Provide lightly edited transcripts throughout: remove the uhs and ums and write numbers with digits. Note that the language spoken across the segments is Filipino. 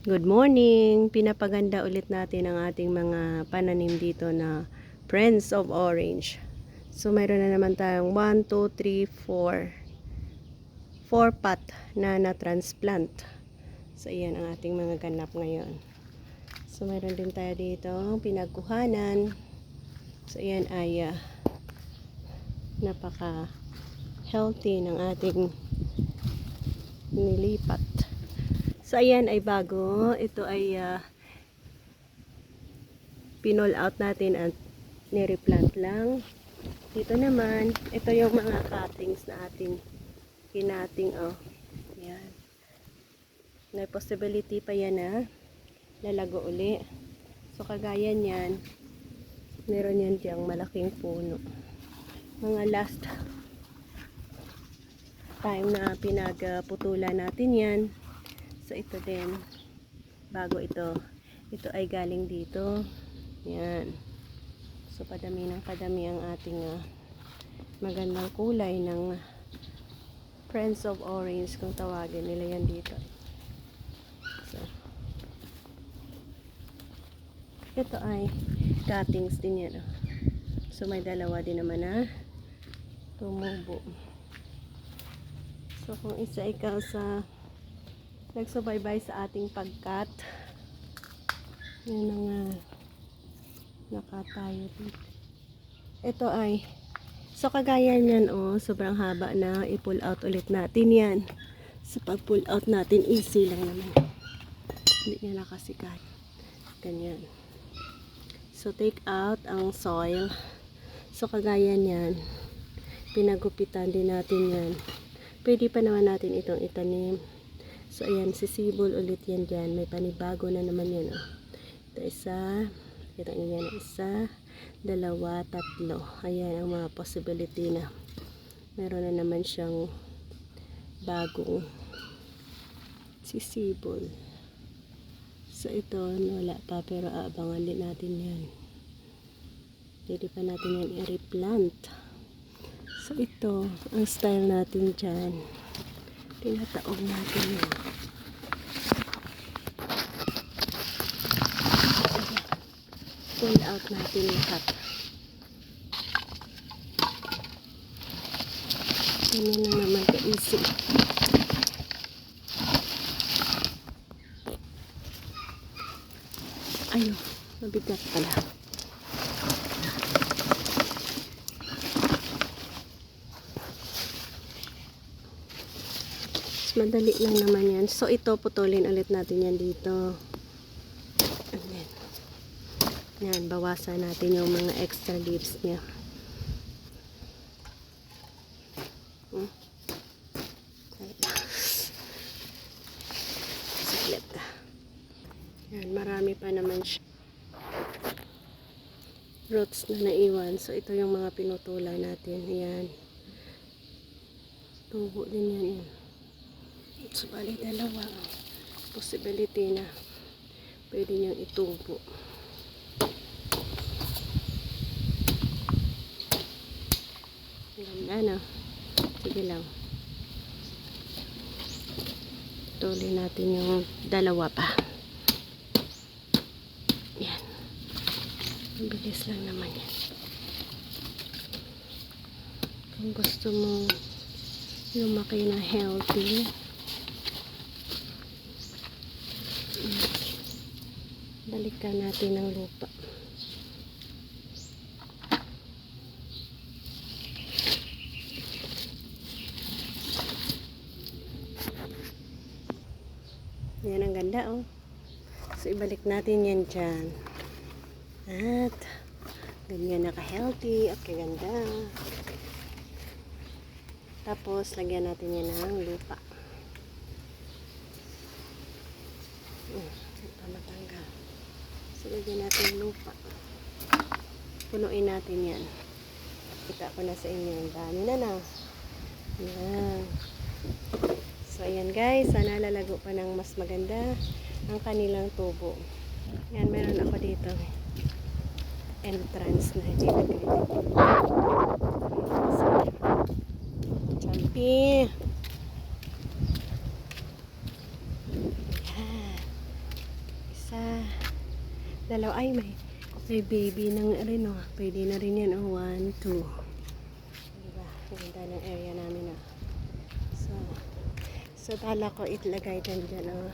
Good morning! Pinapaganda ulit natin ang ating mga pananim dito na Friends of Orange. So mayroon na naman tayong 1, 2, 3, 4 pot na na-transplant. So iyan ang ating mga ganap ngayon. So mayroon din tayo dito pinagkuhanan. So iyan ay napaka healthy ng ating nilipat. So ayan ay bago. Ito ay pinol out natin at nireplant lang. Dito naman, ito yung mga cuttings na ating kinating. Oh, yan. May possibility pa yan na lalago uli. So kagaya niyan, meron yan diyang malaking puno. Mga last time na pinagputulan natin yan. So ito din, bago ito. Ito ay galing dito. Yan. So padami ng padami ang ating magandang kulay ng Friends of Orange kung tawagin nila yan dito. So ito ay cuttings din yan. So may dalawa din naman na tumubo. So kung isa ikaw sa nagsubaybay sa ating pagkat, yun ang nakatayo dito. Ito ay so kagaya niyan, oh, sobrang haba na, i-pull out ulit natin yan. So pag pull out natin, easy lang naman, hindi niya nakasikat, ganyan. So take out ang soil. So kagaya niyan, pinagupitan din natin yan. Pwede pa naman natin itong itanim. So ayan, sisibol ulit yan dyan, may panibago na naman yan, oh. Ito isa, kita nyo yan, isa, dalawa, tatlo. Ayan ang mga possibility na meron na naman siyang bagong sisibol. So ito wala pa, pero aabangan din natin yan. Pwede pa natin yan i-replant. So ito ang style natin dyan, tinataog natin yan. Pull out natin lahat. Ganyan na naman ka-easy. Ayun, mabigat pala. Madali lang naman yan. So ito, putulin ulit natin yan dito. Ayan. Yan, bawasan natin yung mga extra leaves niya. Saglit. Yan, marami pa naman siya. Roots na naiwan. So ito yung mga pinutulan natin. Yan. Tubo din yan. So bali dalawa. Possibility na pwede niyang itubo. Ganda na. Sige lang. Tuloy natin yung dalawa pa. Yan. Mabilis lang naman yan. Kung gusto mo lumaki na healthy, balikan natin ng lupa. Yan ang ganda, oh. So ibalik natin yan dyan. At ganyan naka-healthy at kaganda. Tapos lagyan natin yan ng lupa. Ito matanggal. So lagyan natin ng lupa. Punuin natin yan. Kita ko na sa inyo. Ang dami na na. Yan. So ayan guys, sana lalago pa ng mas maganda ang kanilang tubo. Yan, meron ako dito entrance na hindi nagkaitin. Champi. Yan. dalawa. Ay, may baby ng rin, oh. Pwede na rin yan, oh. 1, 2. Diba? Ganda ng area namin, oh. So bala ko itlagay dyan, oh.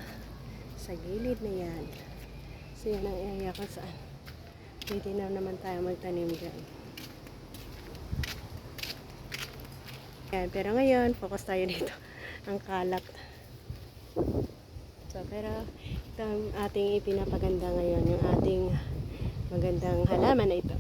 Sa gilid na yan. So, yan ang area ko saan. Pwede na naman tayo magtanim dyan. Yan, pero ngayon, focus tayo dito. Ang kalat. So, pero ito ang ating ipinapaganda ngayon. Yung ating magandang halaman na ito.